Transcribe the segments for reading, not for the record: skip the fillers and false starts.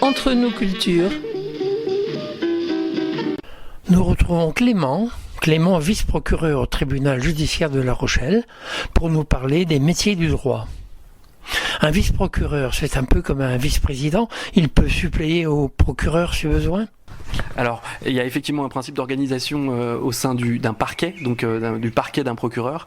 Entre nos cultures. Nous retrouvons Clément, vice-procureur au tribunal judiciaire de La Rochelle, pour nous parler des métiers du droit. Un vice-procureur, c'est un peu comme un vice-président, il peut suppléer au procureur si besoin. Alors, il y a effectivement un principe d'organisation au sein d'un parquet, donc du parquet d'un procureur,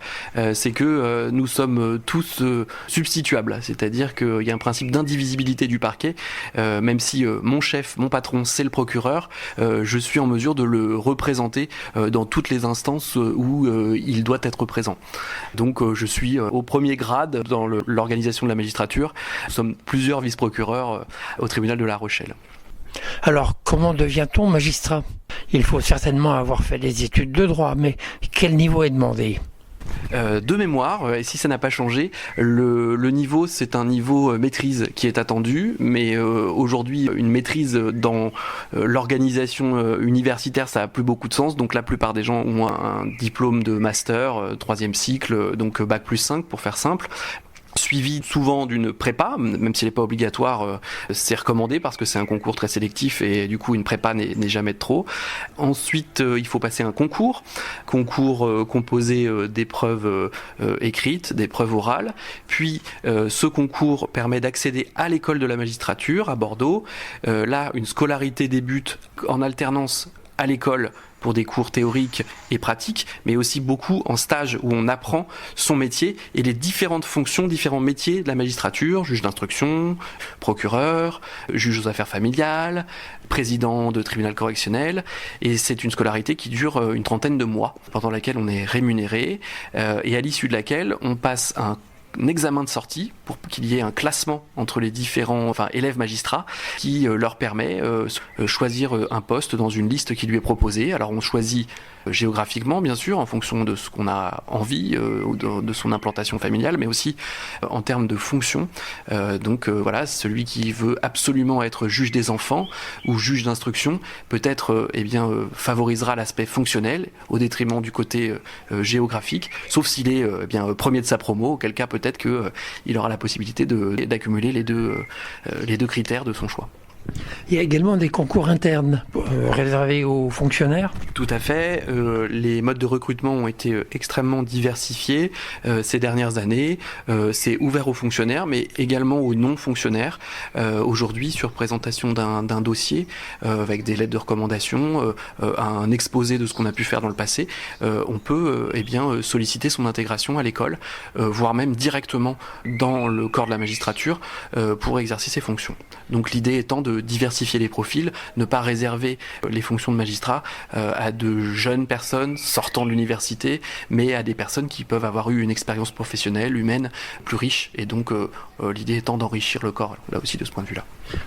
c'est que nous sommes tous substituables, c'est-à-dire qu'il y a un principe d'indivisibilité du parquet, même si mon chef, mon patron, c'est le procureur, je suis en mesure de le représenter dans toutes les instances où il doit être présent. Donc je suis au premier grade dans l'organisation de la magistrature, nous sommes plusieurs vice-procureurs au tribunal de La Rochelle. Alors, comment devient-on magistrat ? Il faut certainement avoir fait des études de droit, mais quel niveau est demandé ? De mémoire, et si ça n'a pas changé, le niveau, c'est un niveau maîtrise qui est attendu, mais aujourd'hui, une maîtrise dans l'organisation universitaire, ça n'a plus beaucoup de sens, donc la plupart des gens ont un diplôme de master, 3e cycle, donc Bac plus 5 pour faire simple, suivi souvent d'une prépa, même s'il n'est pas obligatoire, c'est recommandé parce que c'est un concours très sélectif et du coup une prépa n'est jamais de trop. Ensuite, il faut passer un concours composé d'épreuves écrites, d'épreuves orales. Puis ce concours permet d'accéder à l'école de la magistrature à Bordeaux. Là, une scolarité débute en alternance à l'école pour des cours théoriques et pratiques, mais aussi beaucoup en stage où on apprend son métier et les différentes fonctions, différents métiers de la magistrature, juge d'instruction, procureur, juge aux affaires familiales, président de tribunal correctionnel, et c'est une scolarité qui dure une trentaine de mois, pendant laquelle on est rémunéré, et à l'issue de laquelle on passe un examen de sortie pour qu'il y ait un classement entre les différents élèves magistrats qui leur permet de choisir un poste dans une liste qui lui est proposée. Alors on choisit géographiquement bien sûr en fonction de ce qu'on a envie ou de son implantation familiale, mais aussi en termes de fonction. Donc voilà, celui qui veut absolument être juge des enfants ou juge d'instruction peut-être favorisera l'aspect fonctionnel au détriment du côté géographique, sauf s'il est premier de sa promo, auquel cas peut-être qu'il aura la possibilité d'accumuler les deux critères de son choix. Il y a également des concours internes réservés aux fonctionnaires ? Tout à fait. Les modes de recrutement ont été extrêmement diversifiés ces dernières années. C'est ouvert aux fonctionnaires, mais également aux non-fonctionnaires. Aujourd'hui, sur présentation d'un dossier, avec des lettres de recommandation, un exposé de ce qu'on a pu faire dans le passé, on peut solliciter son intégration à l'école, voire même directement dans le corps de la magistrature pour exercer ses fonctions. Donc l'idée étant de diversifier les profils, ne pas réserver les fonctions de magistrat à de jeunes personnes sortant de l'université, mais à des personnes qui peuvent avoir eu une expérience professionnelle, humaine, plus riche, et donc l'idée étant d'enrichir le corps, là aussi de ce point de vue-là.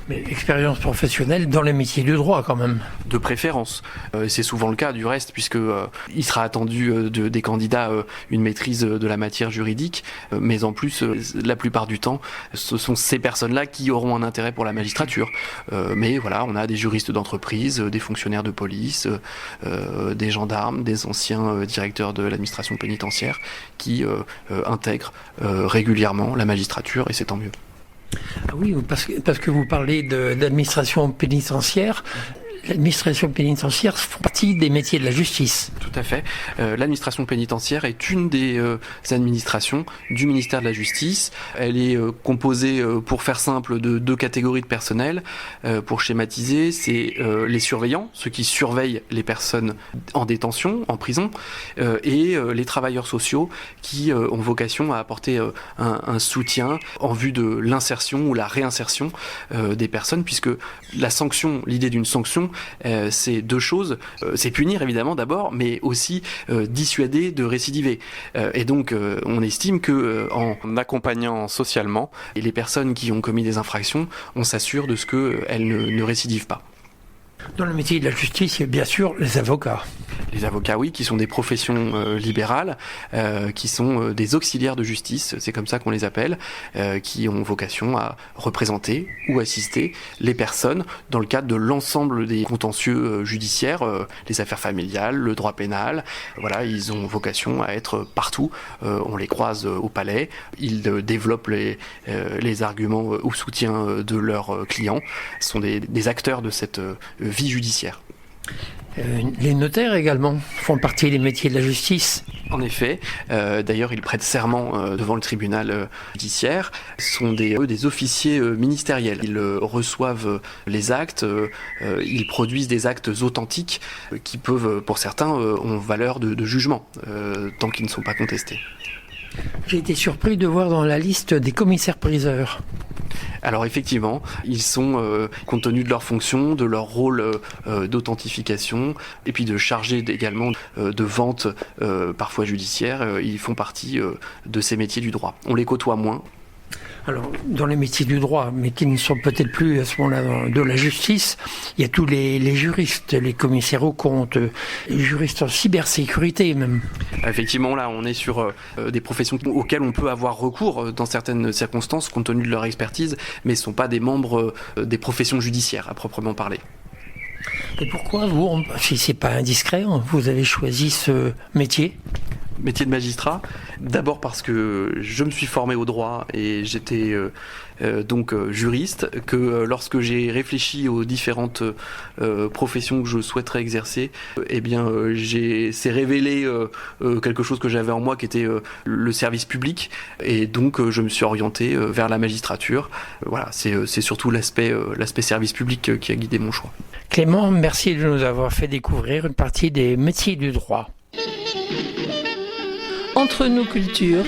Mais expérience professionnelle dans les métiers du droit quand même. De préférence. C'est souvent le cas du reste, puisque il sera attendu des candidats une maîtrise de la matière juridique, mais en plus, la plupart du temps, ce sont ces personnes-là qui auront un intérêt pour la magistrature. Mais voilà, on a des juristes d'entreprise, des fonctionnaires de police, des gendarmes, des anciens directeurs de l'administration pénitentiaire qui intègrent régulièrement la magistrature, et c'est tant mieux. Ah oui, parce que vous parlez d'administration pénitentiaire. L'administration pénitentiaire fait partie des métiers de la justice. Tout à fait. L'administration pénitentiaire est une des administrations du ministère de la Justice. Elle est composée, pour faire simple, de deux catégories de personnel. Pour schématiser, c'est les surveillants, ceux qui surveillent les personnes en détention, en prison, et les travailleurs sociaux qui ont vocation à apporter un soutien en vue de l'insertion ou la réinsertion des personnes, puisque la sanction, l'idée d'une sanction, c'est deux choses. C'est punir évidemment d'abord, mais aussi dissuader de récidiver. Et donc on estime que en accompagnant socialement les personnes qui ont commis des infractions, on s'assure de ce qu'elles ne récidivent pas. Dans le métier de la justice, il y a bien sûr les avocats. Les avocats, oui, qui sont des professions libérales, qui sont des auxiliaires de justice, c'est comme ça qu'on les appelle, qui ont vocation à représenter ou assister les personnes dans le cadre de l'ensemble des contentieux judiciaires, les affaires familiales, le droit pénal. Voilà, ils ont vocation à être partout. On les croise au palais, ils développent les arguments au soutien de leurs clients. Ce sont des acteurs de cette vie judiciaire. Les notaires également font partie des métiers de la justice. En effet, d'ailleurs ils prêtent serment devant le tribunal judiciaire, sont des officiers ministériels. Ils reçoivent les actes, ils produisent des actes authentiques qui peuvent, pour certains, ont valeur de jugement, tant qu'ils ne sont pas contestés. J'ai été surpris de voir dans la liste des commissaires-priseurs. Alors effectivement, ils sont, compte tenu de leur fonction, de leur rôle d'authentification, et puis de chargés également de vente parfois judiciaire, ils font partie de ces métiers du droit. On les côtoie moins. Alors, dans les métiers du droit, mais qui ne sont peut-être plus à ce moment-là de la justice, il y a tous les juristes, les commissaires aux comptes, les juristes en cybersécurité même. Effectivement, là, on est sur des professions auxquelles on peut avoir recours dans certaines circonstances, compte tenu de leur expertise, mais ce ne sont pas des membres des professions judiciaires, à proprement parler. Et pourquoi vous, si c'est pas indiscret, vous avez choisi ce métier ? Métier de magistrat, d'abord parce que je me suis formé au droit et j'étais donc juriste, que lorsque j'ai réfléchi aux différentes professions que je souhaiterais exercer, eh bien c'est révélé quelque chose que j'avais en moi qui était le service public, et donc je me suis orienté vers la magistrature. Voilà, c'est surtout l'aspect service public qui a guidé mon choix. Clément, merci de nous avoir fait découvrir une partie des métiers du droit. Entre nos cultures,